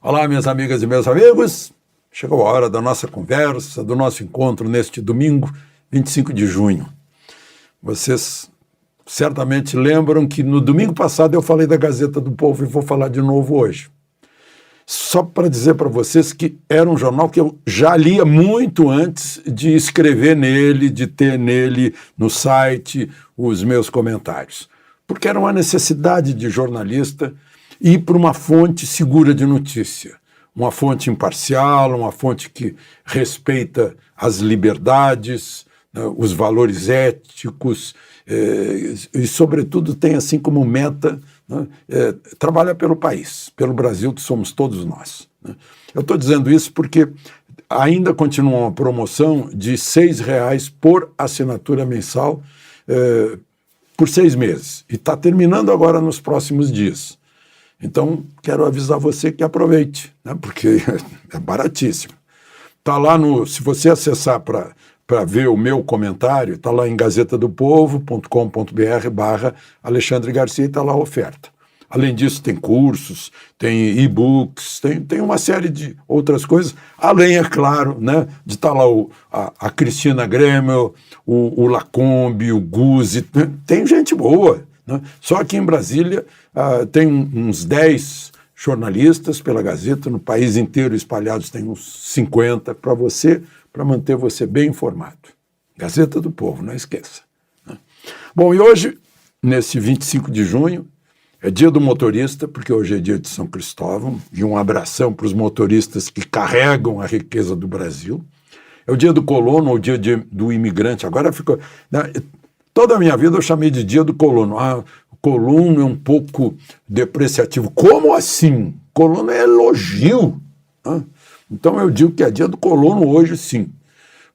Olá, minhas amigas e meus amigos. Chegou a hora da nossa conversa, do nosso encontro neste domingo, 25 de junho. Vocês certamente lembram que no domingo passado eu falei da Gazeta do Povo e vou falar de novo hoje. Só para dizer para vocês que era um jornal que eu já lia muito antes de escrever nele, de ter nele no site os meus comentários. Porque era uma necessidade de jornalista ir para uma fonte segura de notícia, uma fonte imparcial, uma fonte que respeita as liberdades, os valores éticos e, sobretudo, tem assim como meta trabalhar pelo país, pelo Brasil, que somos todos nós. Eu estou dizendo isso porque ainda continua uma promoção de R$6 por assinatura mensal por 6 meses. E está terminando agora nos próximos dias. Então, quero avisar você que aproveite, né, porque é baratíssimo. Está lá se você acessar para ver o meu comentário, está lá em gazetadopovo.com.br/Alexandre Garcia e está lá a oferta. Além disso, tem cursos, tem e-books, tem uma série de outras coisas, além, é claro, né, de estar lá a Cristina Gremel, o Lacombe, o Guzzi, tem gente boa. Né? Só aqui em Brasília tem uns 10 jornalistas pela Gazeta, no país inteiro espalhados tem uns 50 para manter você bem informado. Gazeta do Povo, não esqueça. Né? Bom, e hoje, nesse 25 de junho, é dia do motorista, porque hoje é dia de São Cristóvão, e um abração para os motoristas que carregam a riqueza do Brasil. É o dia do colono, ou o dia do imigrante. Agora ficou... Toda a minha vida eu chamei de dia do colono. O colono é um pouco depreciativo. Como assim? Colono é elogio. Né? Então eu digo que é dia do colono hoje, sim.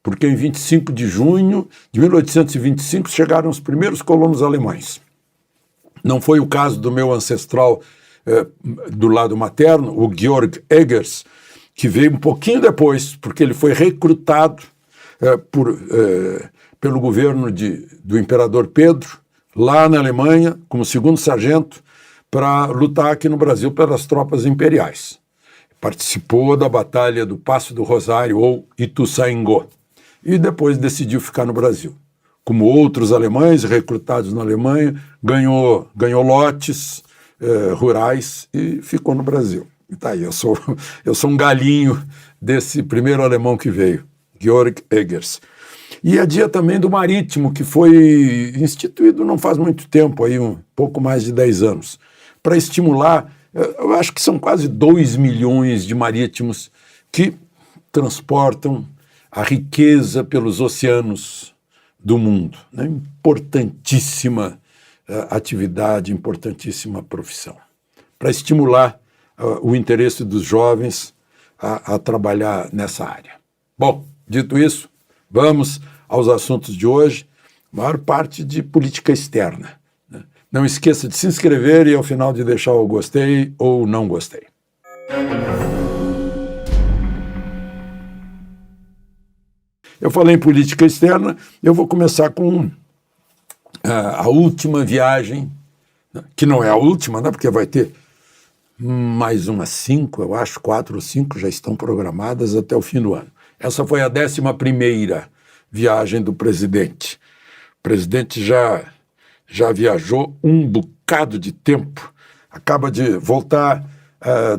Porque em 25 de junho de 1825 chegaram os primeiros colonos alemães. Não foi o caso do meu ancestral do lado materno, o Georg Eggers, que veio um pouquinho depois, porque ele foi recrutado pelo governo do imperador Pedro, lá na Alemanha, como segundo sargento, para lutar aqui no Brasil pelas tropas imperiais. Participou da Batalha do Passo do Rosário, ou Ituzaingó, e depois decidiu ficar no Brasil. Como outros alemães recrutados na Alemanha, ganhou lotes rurais e ficou no Brasil. E tá aí, eu sou um galinho desse primeiro alemão que veio, Georg Eggers. E é dia também do marítimo, que foi instituído não faz muito tempo, aí um pouco mais de 10 anos, para estimular, eu acho que são quase 2 milhões de marítimos que transportam a riqueza pelos oceanos do mundo. Né? Importantíssima atividade, importantíssima profissão. Para estimular o interesse dos jovens a trabalhar nessa área. Bom, dito isso, vamos aos assuntos de hoje, maior parte de política externa. Né? Não esqueça de se inscrever e ao final de deixar o gostei ou não gostei. Eu falei em política externa, eu vou começar com a última viagem, né? Que não é a última, né? Porque vai ter mais umas 5, eu acho, 4 ou 5 já estão programadas até o fim do ano. Essa foi a 11ª viagem do presidente. O presidente já viajou um bocado de tempo. Acaba de voltar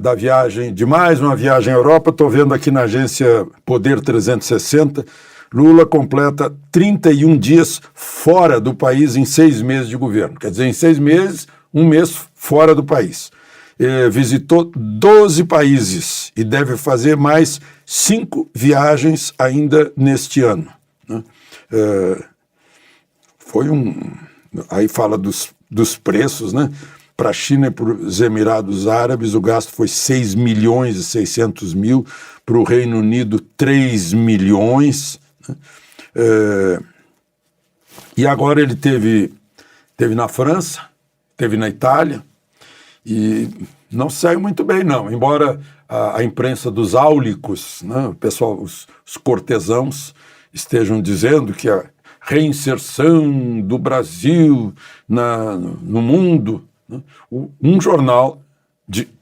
da viagem, de mais uma viagem à Europa. Estou vendo aqui na agência Poder 360, Lula completa 31 dias fora do país em 6 meses de governo. Quer dizer, em 6 meses, 1 mês fora do país. Visitou 12 países e deve fazer mais 5 viagens ainda neste ano. Né? Aí fala dos preços, né? Para a China e para os Emirados Árabes o gasto foi 6.600.000, para o Reino Unido 3 milhões. Né? E agora ele teve na França, teve na Itália, e não saiu muito bem, não. Embora a imprensa dos áulicos, né, o pessoal, os cortesãos, estejam dizendo que a reinserção do Brasil no mundo, né, um jornal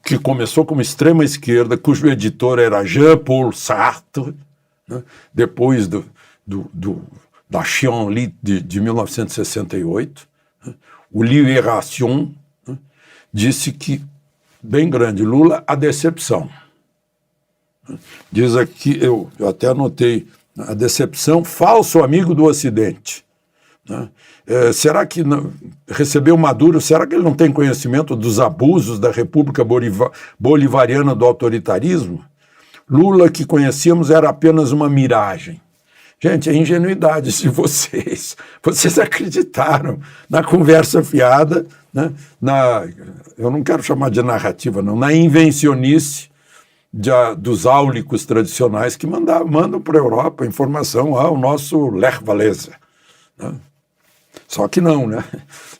que começou como extrema esquerda, cujo editor era Jean-Paul Sartre, né? Depois da Chienlit de 1968, né? O Libération, né? Disse que, bem grande, Lula, a decepção. Diz aqui, eu até anotei, a decepção, falso amigo do Ocidente. Né? Será que recebeu Maduro, será que ele não tem conhecimento dos abusos da República Bolivariana do autoritarismo? Lula que conhecíamos era apenas uma miragem. Gente, é ingenuidade de vocês. Vocês acreditaram na conversa fiada, né? Eu não quero chamar de narrativa, não, na invencionice dos áulicos tradicionais que mandam para a Europa a informação, o nosso Lech Walesa. Né? Só que não, né?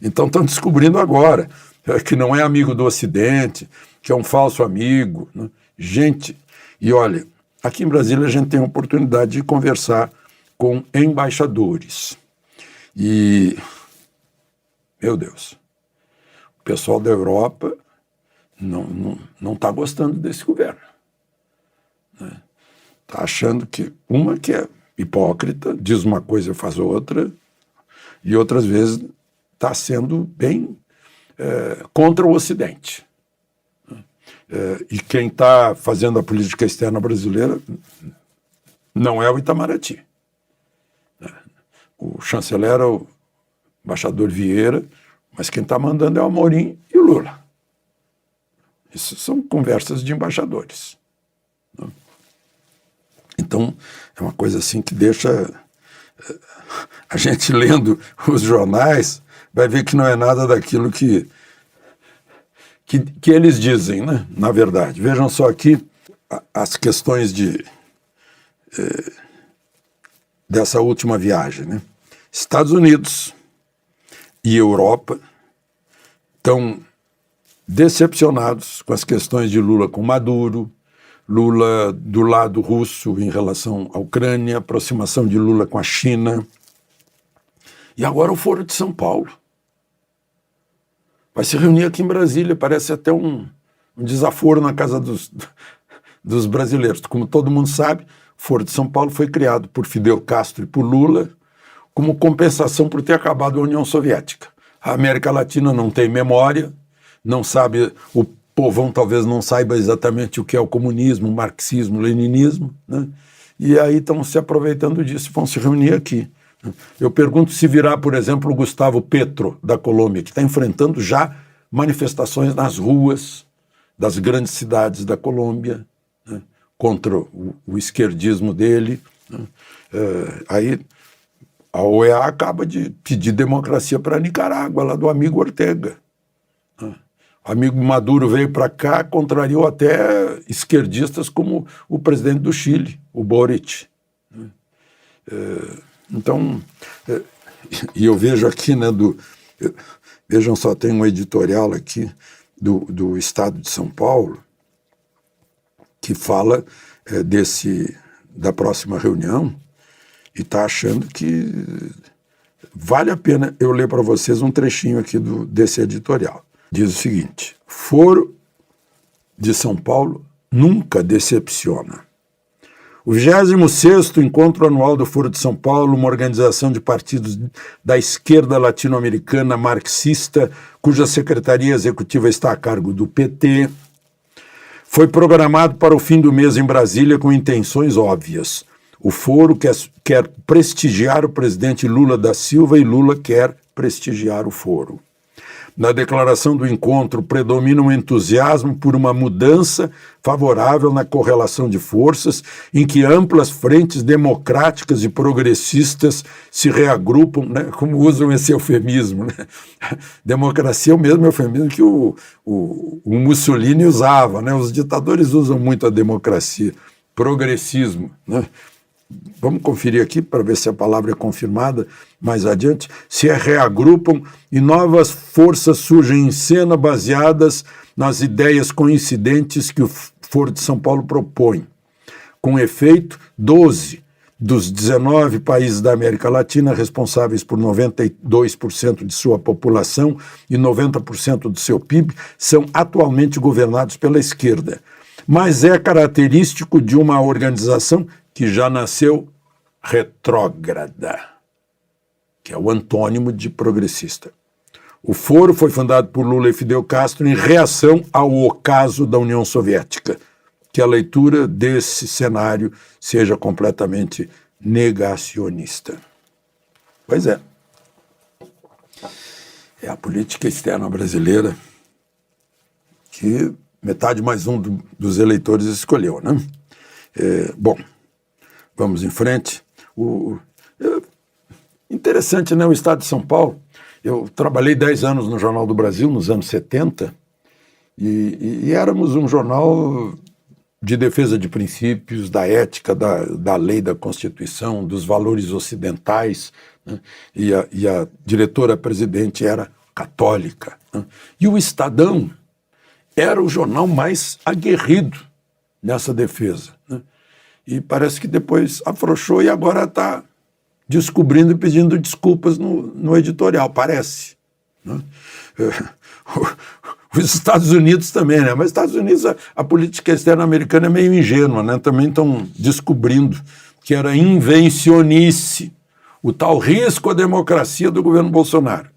Então estão descobrindo agora que não é amigo do Ocidente, que é um falso amigo. Né? Gente, e olha, aqui em Brasília a gente tem a oportunidade de conversar com embaixadores. E, meu Deus, o pessoal da Europa não está gostando desse governo. Está achando que é hipócrita, diz uma coisa e faz outra, e outras vezes está sendo bem contra o Ocidente. E quem está fazendo a política externa brasileira não é o Itamaraty. O chanceler é o embaixador Vieira, mas quem está mandando é o Amorim e o Lula. Isso são conversas de embaixadores. Então, é uma coisa assim que deixa a gente lendo os jornais, vai ver que não é nada daquilo que eles dizem, né? Na verdade. Vejam só aqui as questões dessa última viagem, né? Estados Unidos e Europa estão decepcionados com as questões de Lula com Maduro, Lula do lado russo em relação à Ucrânia, aproximação de Lula com a China. E agora o Foro de São Paulo. Vai se reunir aqui em Brasília, parece até um desaforo na casa dos brasileiros. Como todo mundo sabe, o Foro de São Paulo foi criado por Fidel Castro e por Lula como compensação por ter acabado a União Soviética. A América Latina não tem memória, não sabe, o povão talvez não saiba exatamente o que é o comunismo, o marxismo, o leninismo, né? E aí estão se aproveitando disso e vão se reunir aqui. Eu pergunto se virá, por exemplo, o Gustavo Petro, da Colômbia, que está enfrentando já manifestações nas ruas das grandes cidades da Colômbia, né, contra o esquerdismo dele. Né? Aí a OEA acaba de pedir democracia para a Nicarágua, lá do amigo Ortega. Né? O amigo Maduro veio para cá, contrariou até esquerdistas como o presidente do Chile, o Boric. Né? Então, e eu vejo aqui, né, vejam só, tem um editorial aqui do Estado de São Paulo que fala da próxima reunião e está achando que vale a pena eu ler para vocês um trechinho aqui desse editorial. Diz o seguinte: Foro de São Paulo nunca decepciona. O 26º Encontro Anual do Foro de São Paulo, uma organização de partidos da esquerda latino-americana marxista, cuja secretaria executiva está a cargo do PT, foi programado para o fim do mês em Brasília com intenções óbvias. O foro quer prestigiar o presidente Lula da Silva e Lula quer prestigiar o foro. Na declaração do encontro, predomina um entusiasmo por uma mudança favorável na correlação de forças, em que amplas frentes democráticas e progressistas se reagrupam, né, como usam esse eufemismo. Né? Democracia é o mesmo eufemismo que o Mussolini usava. Né? Os ditadores usam muito a democracia. Progressismo, né? Vamos conferir aqui para ver se a palavra é confirmada mais adiante. Se reagrupam e novas forças surgem em cena baseadas nas ideias coincidentes que o Foro de São Paulo propõe. Com efeito, 12 dos 19 países da América Latina, responsáveis por 92% de sua população e 90% do seu PIB, são atualmente governados pela esquerda. Mas é característico de uma organização que já nasceu retrógrada, que é o antônimo de progressista. O Foro foi fundado por Lula e Fidel Castro em reação ao ocaso da União Soviética. Que a leitura desse cenário seja completamente negacionista. Pois é. É a política externa brasileira que metade mais um dos eleitores escolheu, né? Bom, vamos em frente. Interessante, né? O Estado de São Paulo. Eu trabalhei 10 anos no Jornal do Brasil, nos anos 70, e éramos um jornal de defesa de princípios, da ética, da lei, da Constituição, dos valores ocidentais, né? E a diretora-presidente era católica, né? E o Estadão era o jornal mais aguerrido nessa defesa, né? E parece que depois afrouxou e agora está descobrindo e pedindo desculpas no editorial, parece, né? Os Estados Unidos também, né? Mas os Estados Unidos, a política externa americana é meio ingênua, né? Também estão descobrindo que era invencionice, o tal risco à democracia do governo Bolsonaro.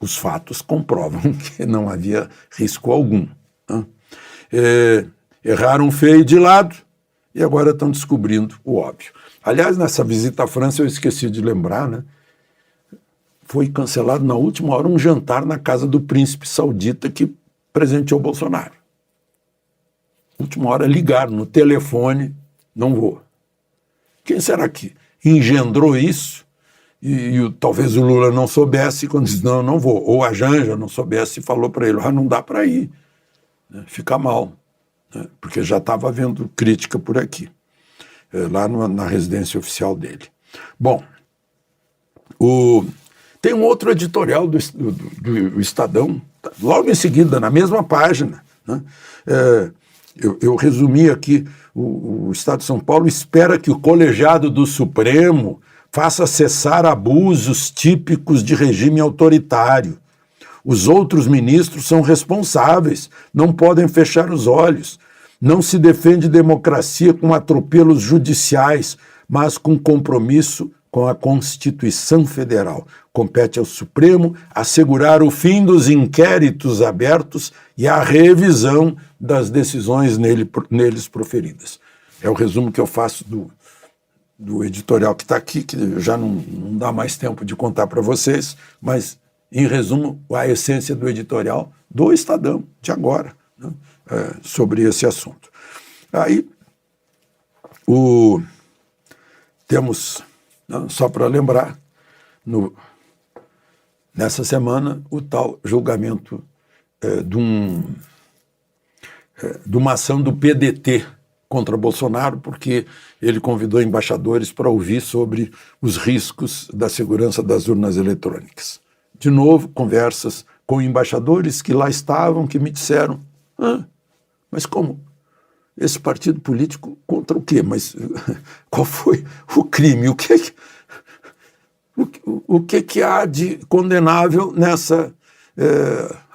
Os fatos comprovam que não havia risco algum, né? Erraram feio de lado e agora estão descobrindo o óbvio. Aliás, nessa visita à França, eu esqueci de lembrar, né? Foi cancelado na última hora um jantar na casa do príncipe saudita que presenteou Bolsonaro. Última hora ligaram no telefone, não vou. Quem será que engendrou isso? Talvez o Lula não soubesse quando disse, não vou. Ou a Janja não soubesse e falou para ele, não dá para ir, né? Fica mal, né? Porque já estava havendo crítica por aqui, lá na residência oficial dele. Bom, tem um outro editorial do Estadão, logo em seguida, na mesma página, né? Eu resumi aqui, o Estado de São Paulo espera que o colegiado do Supremo faça cessar abusos típicos de regime autoritário. Os outros ministros são responsáveis, não podem fechar os olhos. Não se defende democracia com atropelos judiciais, mas com compromisso com a Constituição Federal. Compete ao Supremo assegurar o fim dos inquéritos abertos e a revisão das decisões neles proferidas. É o resumo que eu faço do editorial que está aqui, que já não dá mais tempo de contar para vocês, mas, em resumo, a essência do editorial do Estadão, de agora, né? Sobre esse assunto. Aí, temos, só para lembrar, nessa semana, o tal julgamento de uma ação do PDT contra Bolsonaro, porque ele convidou embaixadores para ouvir sobre os riscos da segurança das urnas eletrônicas. De novo, conversas com embaixadores que lá estavam, que me disseram, mas como? Esse partido político contra o quê? Mas qual foi o crime? O que há de condenável nessa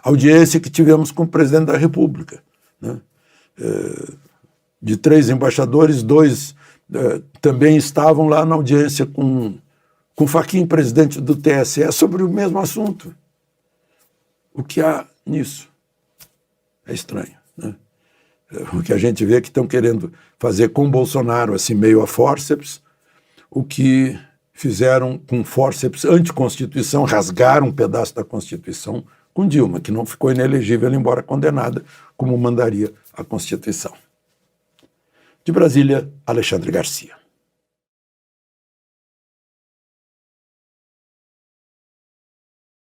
audiência que tivemos com o presidente da República, né? De 3 embaixadores, 2 também estavam lá na audiência com Fachin, presidente do TSE, sobre o mesmo assunto. O que há nisso? É estranho, né? O que a gente vê é que estão querendo fazer com Bolsonaro, assim, meio a fórceps, o que fizeram com fórceps anticonstituição, rasgaram um pedaço da Constituição com Dilma, que não ficou inelegível, embora condenada, como mandaria a Constituição. De Brasília, Alexandre Garcia.